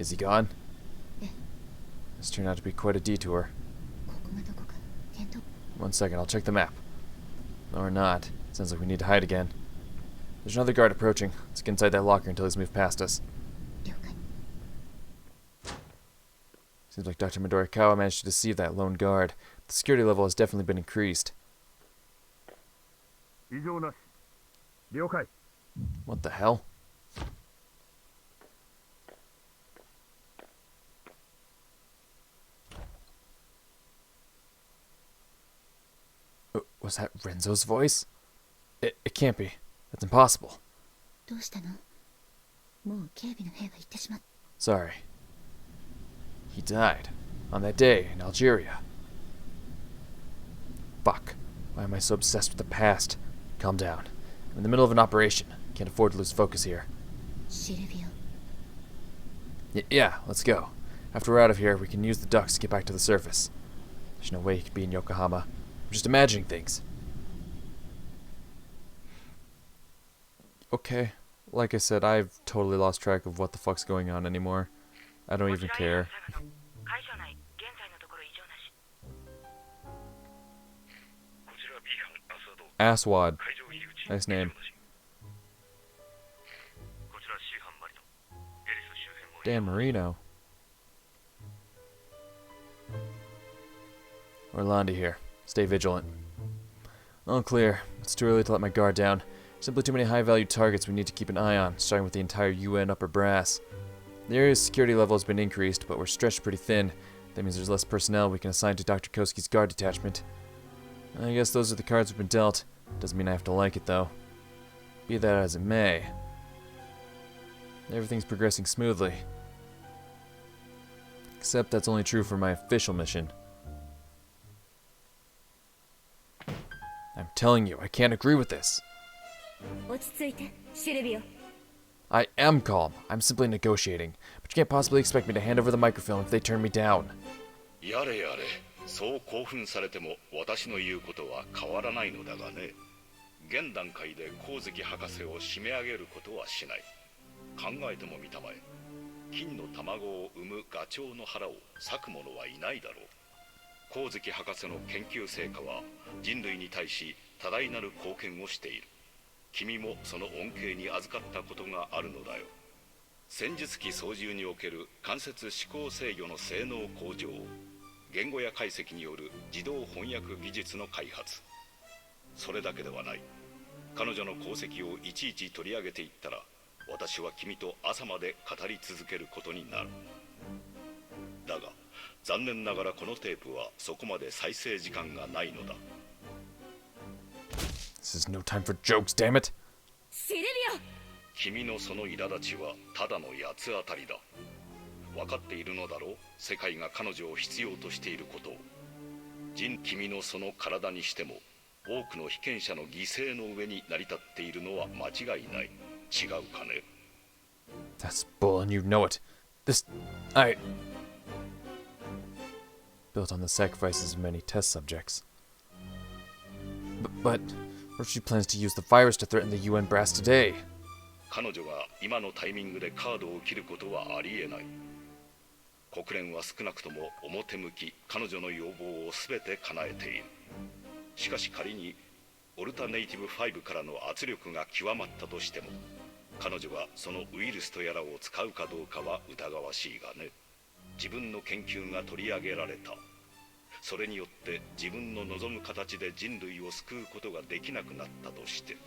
Is he gone? This turned out to be quite a detour. 1 second, I'll check the map. Or not. Sounds like we need to hide again. There's another guard approaching. Let's get inside that locker until he's moved past us. Seems like Dr. Midorikawa managed to deceive that lone guard. The security level has definitely been increased. What the hell? Was that Renzo's voice? It can't be. That's impossible. Sorry. He died. On that day, in Algeria. Fuck. Why am I so obsessed with the past? Calm down. I'm in the middle of an operation. Can't afford to lose focus here. Silvio. Yeah, let's go. After we're out of here, we can use the ducts to get back to the surface. There's no way he could be in Yokohama. I'm just imagining things. Okay. Like I said, I've totally lost track of what the fuck's going on anymore. I don't even care. Asswad. Nice name. Dan Marino. Orlandi here. Stay vigilant. All clear. It's too early to let my guard down. Simply too many high-value targets we need to keep an eye on, starting with the entire UN upper brass. The area's security level has been increased, but we're stretched pretty thin. That means there's less personnel we can assign to Dr. Koski's guard detachment. I guess those are the cards we've been dealt. Doesn't mean I have to like it, though. Be that as it may. Everything's progressing smoothly. Except that's only true for my official mission. I'm telling you, I can't agree with this. I am calm. I'm simply negotiating. But you can't possibly expect me to hand over the microfilm if they turn me down. やれやれ、そう興奮されても私の言うことは変わらないのだがね。現段階で光月博士を締め上げることはしない。考えてもみたまえ。金の卵を産むガチョウの腹を裂く者はいないだろう。光月博士の研究成果は人類に対し多大なる貢献をしている。君もその恩恵に預かったことがあるのだよ。戦術機操縦における間接思考制御の性能向上、言語や解析による自動翻訳技術の開発。それだけではない。彼女の功績をいちいち取り上げていったら、私は君と朝まで語り続けることになる。だが、残念ながらこのテープはそこまで再生時間がないのだ。This is no time for jokes, damn it! シルビオ！君のその苛立ちはただの八つ当たりだ。分かっているのだろう、世界が彼女を必要としていることを。君のその体にしても、多くの被験者の犠牲の上に成り立っているのは間違いない。違うかね？ That's bull and you know it. Built on the sacrifices of many test subjects. But what if she plans to use the virus to threaten the UN brass today? 彼女が今のタイミングでカードを切ることはありえない。国連は少なくとも表向き彼女の要望を全て叶えている。しかし仮にオルタネイティブ5からの圧力が極まったとしても、彼女がそのウイルスとやらを使うかどうかは疑わしいがね。自分の研究が取り上げられた。それによって自分の望む形で人類を救うことができなくなったとして、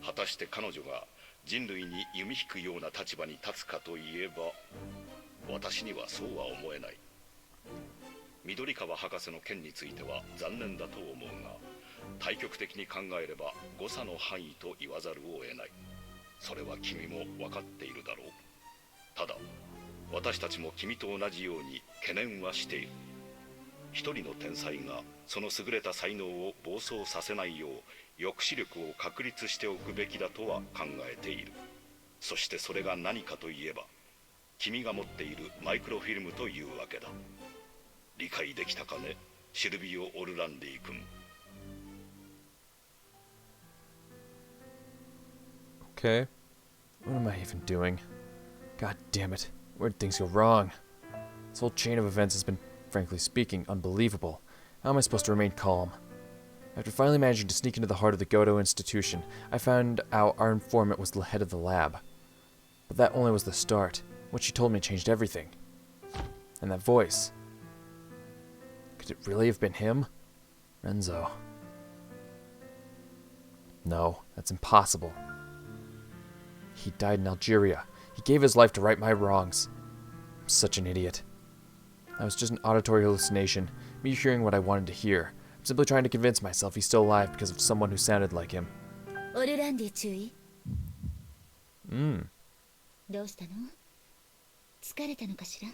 果たして彼女が人類に弓引くような立場に立つかといえば、私にはそうは思えない。緑川博士の件については残念だと思うが、対極的に考えれば誤差の範囲と言わざるを得ない。それは君も分かっているだろう。ただ私たちも君と同じように懸念はしている。一人の天才がその優れた才能を暴走させないよう抑止力を確立しておくべきだとは考えている。そしてそれが何かといえば、君が持っているマイクロフィルムというわけだ。理解できたかね、シルビオ・オルランディ君。Okay. What am I even doing? God damn it. Where'd things go wrong? This whole chain of events has been, frankly speaking, unbelievable. How am I supposed to remain calm? After finally managing to sneak into the heart of the Goto institution, I found out our informant was the head of the lab. But that only was the start. What she told me changed everything. And that voice. Could it really have been him? Renzo. No, that's impossible. He died in Algeria. He gave his life to right my wrongs. I'm such an idiot. That was just an auditory hallucination, me hearing what I wanted to hear. I'm simply trying to convince myself he's still alive because of someone who sounded like him. オルランディ注意。どうしたの？疲れたのかしら？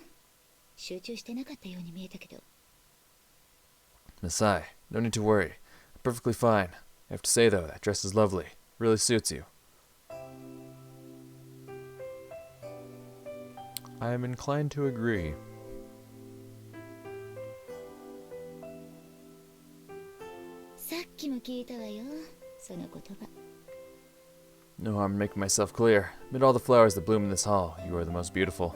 集中してなかったように見えたけど。Masai, no need to worry. I'm perfectly fine. I have to say though, that dress is lovely. Really suits you. I am inclined to agree. さっきも聞いたわよ、その言葉。No harm in making myself clear. Amid all the flowers that bloom in this hall, you are the most beautiful.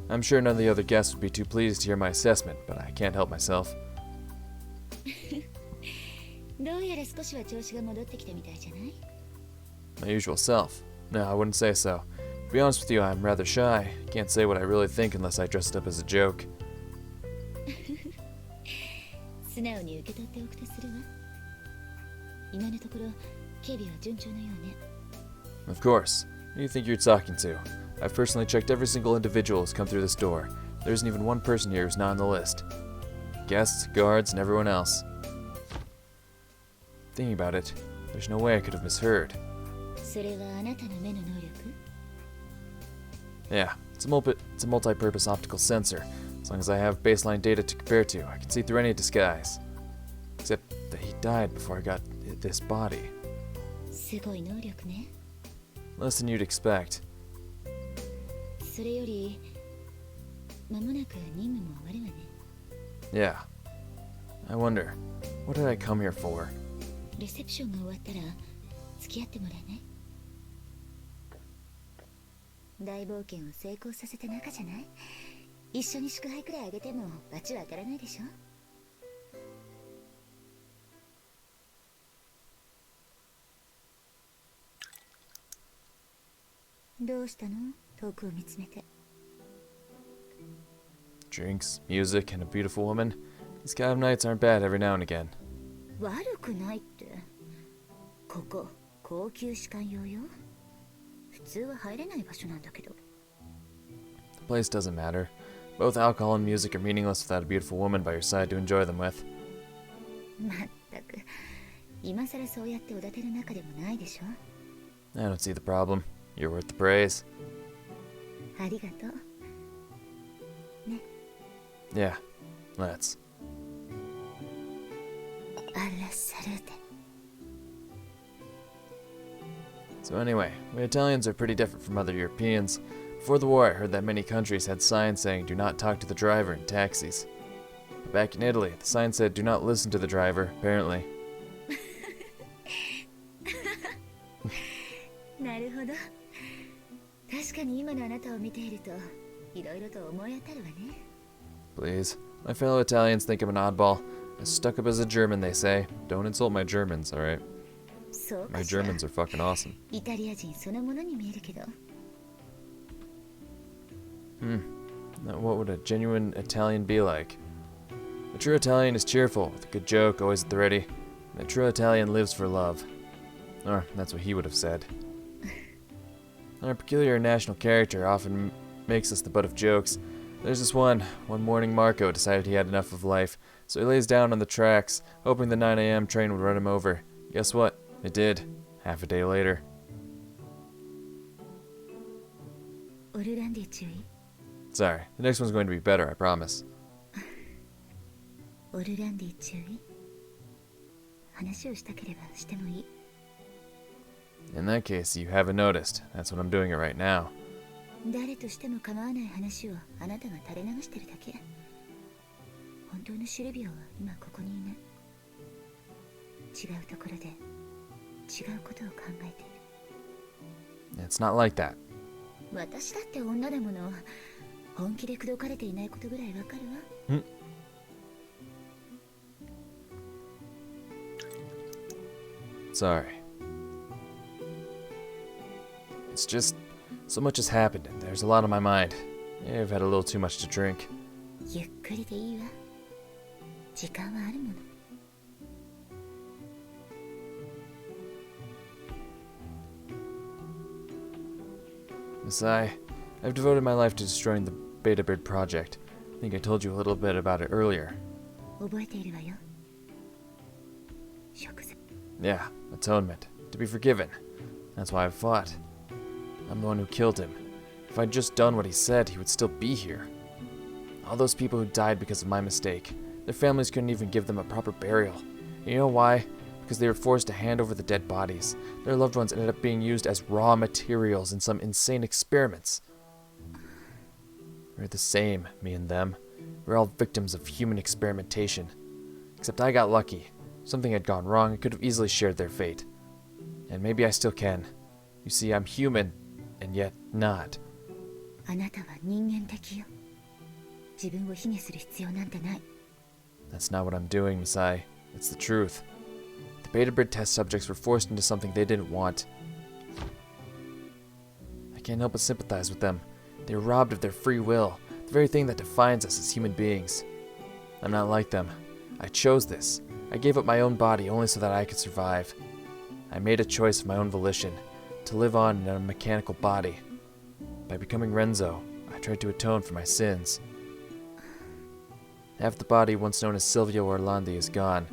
I'm sure none of the other guests would be too pleased to hear my assessment, but I can't help myself. どうやら少しは調子が戻ってきたみたいじゃない？ My usual self. No, I wouldn't say so. To be honest with you, I'm rather shy. Can't say what I really think unless I dress it up as a joke. 素直に受け取っておくとするわ。今のところ、警備は順調のようね。Of course. Who do you think you're talking to? I've personally checked every single individual who's come through this door. There isn't even one person here who's not on the list. Guests, guards, and everyone else. Thinking about it, there's no way I could have misheard. それはあなたの目の能力？ Yeah, it's a multi-purpose optical sensor. As long as I have baseline data to compare to, I can see through any disguise. Except that he died before I got this body. すごい能力ね。 Less than you'd expect. それより、間もなく任務も終わるわね。 Yeah. I wonder, what did I come here for? レセプションが終わったら付き合ってもらえない？大冒険を成功させた仲じゃない？一緒に祝杯くらいあげても罰は当たらないでしょ？どうしたの？遠くを見つめて。Drinks, music, and a beautiful woman. These kind of nights aren't bad every now and again. 悪くないって。ここ高級士官用よ。普通は入れない場所なんだけど。The place doesn't matter. Both alcohol and music are meaningless without a beautiful woman by your side to enjoy them with. まったく、今さらそうやっておだてる仲でもないでしょ。 I don't see the problem. You're worth the praise. ありがとう。ね。Yeah, let's. アラサルテ。 So anyway, we Italians are pretty different from other Europeans. Before the war, I heard that many countries had signs saying do not talk to the driver in taxis. But back in Italy, the sign said do not listen to the driver, apparently. なるほど。確かに今のあなたを見ていると、いろいろと思い当たるわね。 Please. My fellow Italians think I'm an oddball. As stuck up as a German, they say. Don't insult my Germans, alright? そうか My しら。 Germans are fucking awesome. イタリア人そのものに見えるけど。Now, what would a genuine Italian be like? A true Italian is cheerful, with a good joke always at the ready. And a true Italian lives for love. Or, that's what he would have said. Our peculiar national character often makes us the butt of jokes. There's this one morning Marco decided he had enough of life, so he lays down on the tracks, hoping the 9 a.m. train would run him over. Guess what? It did. Half a day later. オルランディ注意。 Sorry, the next one's going to be better, I promise. オルランディ注意。話をしたければしてもいい。 In that case, you haven't noticed. That's what I'm doing it right now. 誰としても構わない話をあなたが垂れ流してるだけ。本当のシルビオは今ここにいない。違うところで違うことを考えている。 It's not like that. 私だって女だもの。本気で口説かれていないことぐらいわかるわ。Sorry. It's just so much has happened and there's a lot on my mind. I've had a little too much to drink. ゆっくりでいいわ。時間はあるもの。Masai, I've devoted my life to destroying the Beta Bird project. I think I told you a little bit about it earlier. 覚えているわよ。食材。Yeah, atonement. To be forgiven. That's why I've fought. I'm the one who killed him. If I'd just done what he said, he would still be here. All those people who died because of my mistake, their families couldn't even give them a proper burial. And you know why? Because they were forced to hand over the dead bodies. Their loved ones ended up being used as raw materials in some insane experiments. We're the same, me and them. We're all victims of human experimentation. Except I got lucky. Something had gone wrong and could have easily shared their fate. And maybe I still can. You see, I'm human, and yet not. あなたは人間的よ。自分を卑下する必要なんてない。That's not what I'm doing, Masai. It's the truth. The Beta Bird test subjects were forced into something they didn't want. I can't help but sympathize with them. They were robbed of their free will, the very thing that defines us as human beings. I'm not like them. I chose this. I gave up my own body only so that I could survive. I made a choice of my own volition, to live on in a mechanical body. By becoming Renzo, I tried to atone for my sins. Half the body once known as Silvio Orlandi is gone,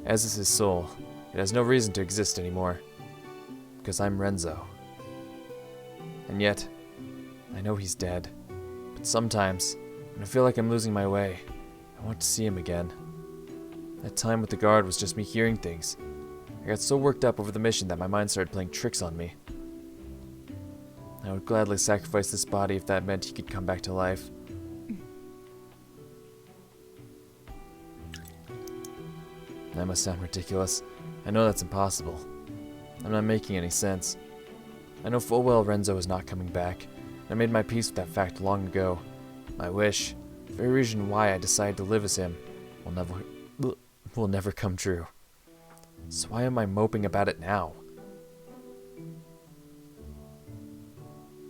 as is his soul. It has no reason to exist anymore. Because I'm Renzo. And yet, I know he's dead. But sometimes, when I feel like I'm losing my way, I want to see him again. That time with the guard was just me hearing things. I got so worked up over the mission that my mind started playing tricks on me. I would gladly sacrifice this body if that meant he could come back to life. That must sound ridiculous. I know that's impossible. I'm not making any sense. I know full well Renzo is not coming back. I made my peace with that fact long ago. My wish, the very reason why I decided to live as him, will never come true. So why am I moping about it now?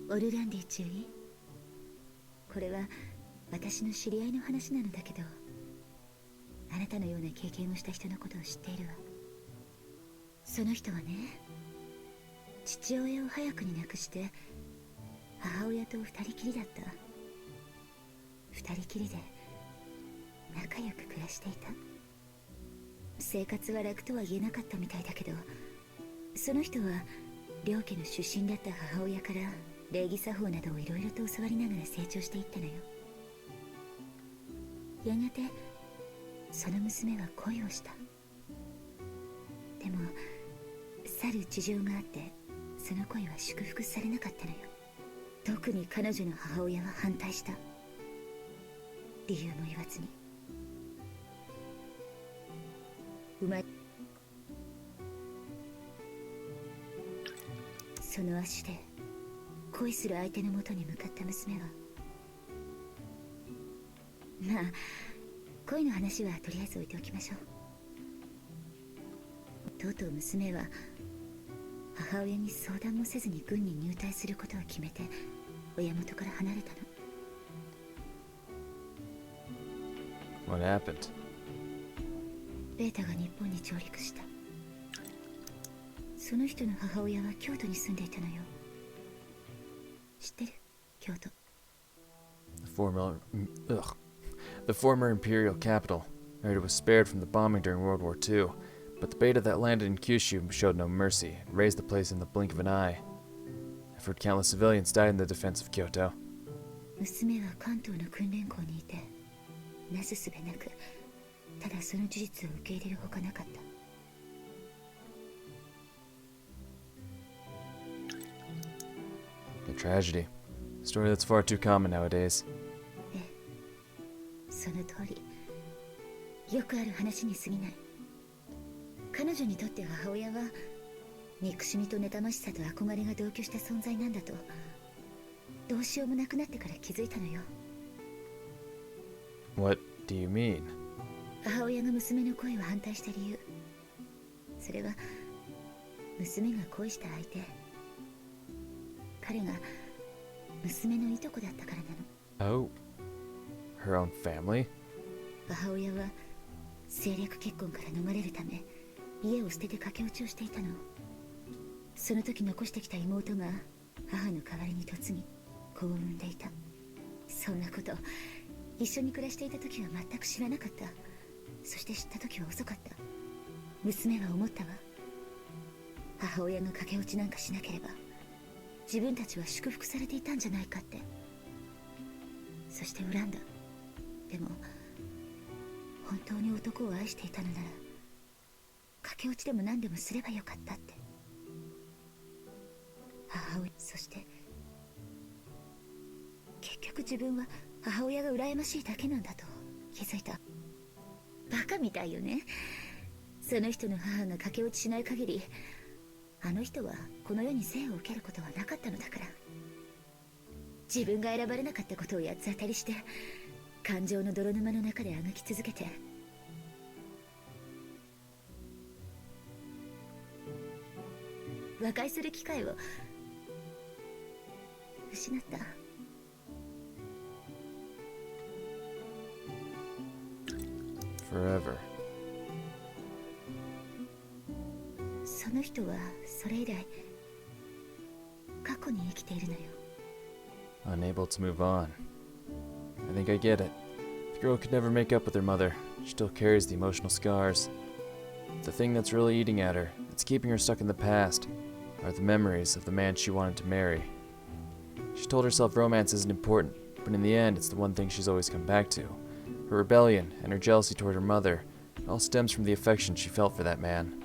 オルランディ中尉。これは私の知り合いの話なのだけど、あなたのような経験をした人のことを知っているわ。その人はね、父親を早くに亡くして母親と二人きりだった。二人きりで仲良く暮らしていた。生活は楽とは言えなかったみたいだけど、その人は両家の出身だった母親から礼儀作法などをいろいろと教わりながら成長していったのよ。やがてその娘は恋をした。でも去る事情があってその恋は祝福されなかったのよ。特に彼女の母親は反対した。理由も言わずに。その足で恋する相手のもとに向かった娘は、まあ恋の話はとりあえず置いておきましょう。とうとう娘は母親に相談もせずに軍に入隊することを決めて親元から離れたの。 What happened? ベータが日本に上陸した。その人の母親は京都に住んでいたのよ。知ってる？京都。 The former imperial capital. I heard it was spared from the bombing during World War II, but the beta that landed in Kyushu showed no mercy and razed the place in the blink of an eye. I've heard countless civilians died in the defense of Kyoto. 娘は関東の訓練校にいて、なすすべなく、ただその事実を受け入れるほかなかった。A tragedy. A story that's far too common nowadays. ええ、その通り。よくある話に過ぎない。彼女にとって母親は憎しみと妬ましさと憧れが同居した存在なんだとどうしようもなくなってから気づいたのよ。 What do you mean? 母親が娘の恋を反対した理由、それは娘が恋した相手、彼が娘のいとこだったからなの。 Oh, her own family? 母親は政略結婚から逃れるため家を捨てて駆け落ちをしていたの。その時残してきた妹が母の代わりに嫁ぎ子を産んでいた。そんなこと一緒に暮らしていた時は全く知らなかった。そして知った時は遅かった。娘は思ったわ。母親が駆け落ちなんかしなければ自分たちは祝福されていたんじゃないかって。そして恨んだ。でも本当に男を愛していたのなら駆け落ちでも何でもすればよかったって。母親、そして結局自分は母親が羨ましいだけなんだと気づいた。バカみたいよね。その人の母が駆け落ちしない限りあの人はこの世に生を受けることはなかったのだから。自分が選ばれなかったことを八つ当たりして感情の泥沼の中であがき続けて、和解する機会を失った。Forever. その人はそれ以来過去に生きているのよ。 Unable to move on. I think I get it. The girl could never make up with her mother. She still carries the emotional scars. The thing that's really eating at her, that's keeping her stuck in the past, are the memories of the man she wanted to marry. She told herself romance isn't important, but in the end it's the one thing she's always come back to. Her rebellion and her jealousy toward her mother, it all stems from the affection she felt for that man.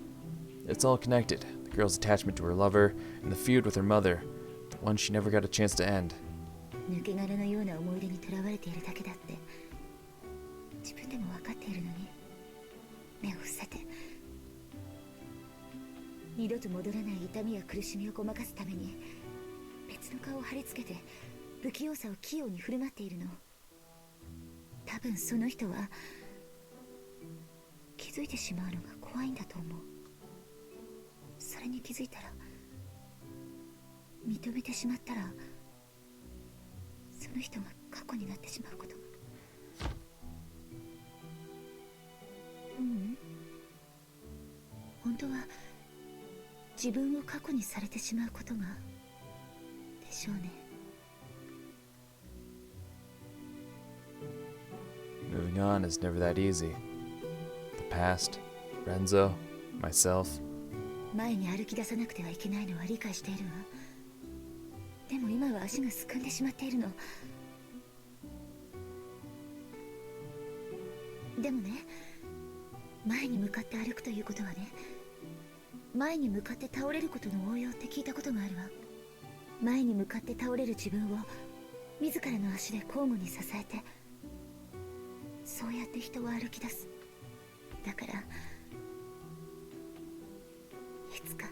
It's all connected, the girl's attachment to her lover, and the feud with her mother, the one she never got a chance to end. 抜け殻のような思い出にとらわれているだけだって自分でも分かっているのに目を伏せて二度と戻らない痛みや苦しみをごまかすために別の顔を貼り付けて不器用さを器用に振る舞っているの。多分その人は気づいてしまうのが怖いんだと思う。それに気づいたら認めてしまったらその人が過去になってしまうことが。本当は自分を過去にされてしまうことがでしょうね。 Moving on is never that easy. The past, Renzo, myself. 前に歩き出さなくてはいけないのは理解しているわ。でも今は足がすくんでしまっているの。でもね、前に向かって歩くということはね、前に向かって倒れることの応用って聞いたことがあるわ。前に向かって倒れる自分を自らの足で交互に支えて、そうやって人は歩き出す。だからいつか。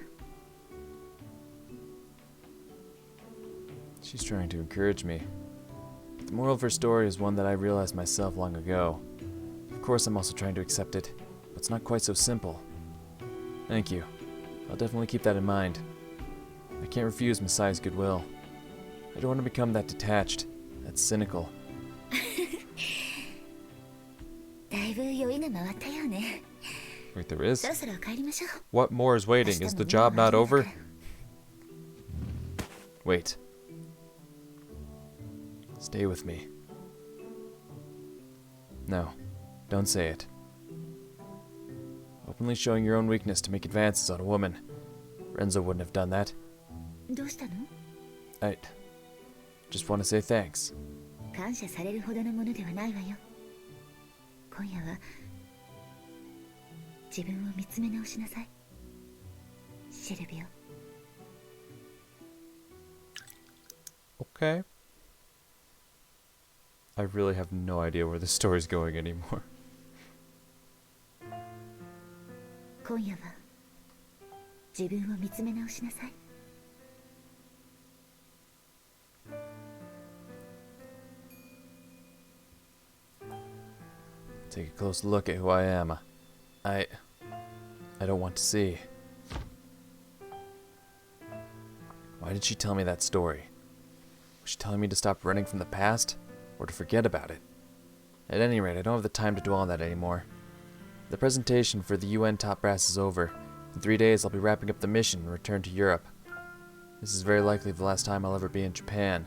She's trying to encourage me. The moral of her story is one that I realized myself long ago. Of course, I'm also trying to accept it, but it's not quite so simple. Thank you. I'll definitely keep that in mind. I can't refuse Messiah's goodwill. I don't want to become that detached, that cynical. だいぶ酔いが回ったよね。 Wait, there is? そろそろ帰りましょう。 What more is waiting? Is the job not over? Wait. Stay with me. No, don't say it. Openly showing your own weakness to make advances on a woman. Renzo wouldn't have done that. どうしたの？ I just want to say thanks. 感謝されるほどのものではないわよ。今夜は自分を見つめ直しなさい、シルビオ。 Okay. I really have no idea where the story's going anymore. 今夜は自分を見つめ直しなさい。Take a close look at who I am. I don't want to see. Why did she tell me that story? Was she telling me to stop running from the past? Or to forget about it? At any rate, I don't have the time to dwell on that anymore. The presentation for the UN top brass is over. In 3 days, I'll be wrapping up the mission and return to Europe. This is very likely the last time I'll ever be in Japan.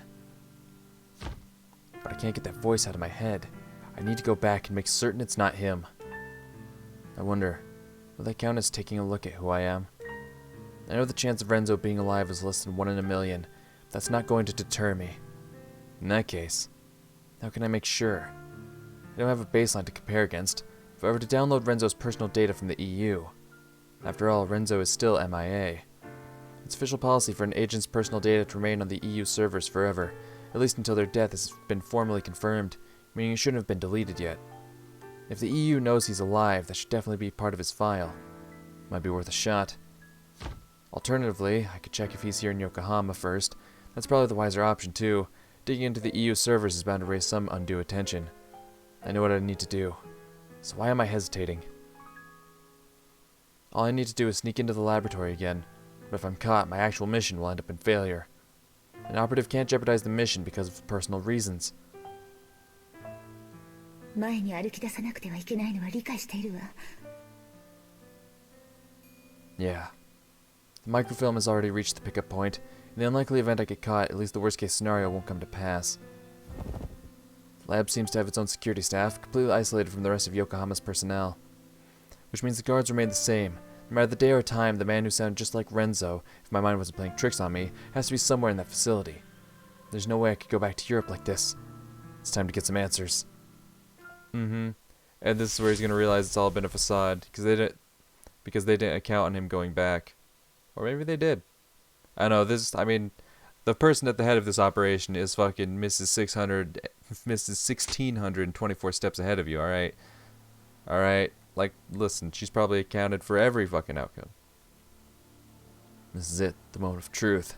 But I can't get that voice out of my head. I need to go back and make certain it's not him. I wonder, will that count as taking a look at who I am? I know the chance of Renzo being alive is less than 1 in a million. But that's not going to deter me. In that case, how can I make sure? I don't have a baseline to compare against. If I were to download Renzo's personal data from the EU. After all, Renzo is still MIA. It's official policy for an agent's personal data to remain on the EU servers forever, at least until their death has been formally confirmed, meaning it shouldn't have been deleted yet. If the EU knows he's alive, that should definitely be part of his file. Might be worth a shot. Alternatively, I could check if he's here in Yokohama first. That's probably the wiser option too. Digging into the EU servers is bound to raise some undue attention. I know what I need to do. So why am I hesitating? All I need to do is sneak into the laboratory again. But if I'm caught, my actual mission will end up in failure. An operative can't jeopardize the mission because of personal reasons. 前に歩き出さなくてはいけないのは理解しているわ。 Yeah. The microfilm has already reached the pickup point. In the unlikely event I get caught, at least the worst case scenario won't come to pass. The lab seems to have its own security staff, completely isolated from the rest of Yokohama's personnel. Which means the guards remain the same. No matter the day or time, the man who sounded just like Renzo, if my mind wasn't playing tricks on me, has to be somewhere in that facility. There's no way I could go back to Europe like this. It's time to get some answers. And this is where he's gonna realize it's all been a facade, because they didn't account on him going back. Or maybe they did. I don't know, the person at the head of this operation is fucking Mrs. 1624 steps ahead of you, alright? Alright? Like, listen, she's probably accounted for every fucking outcome. This is it, the moment of truth.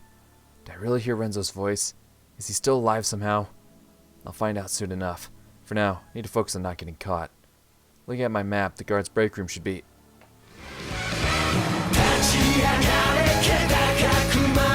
Did I really hear Renzo's voice? Is he still alive somehow? I'll find out soon enough. For now, I need to focus on not getting caught. Looking at my map, the guard's break room should be... 立ち上がれ気高く舞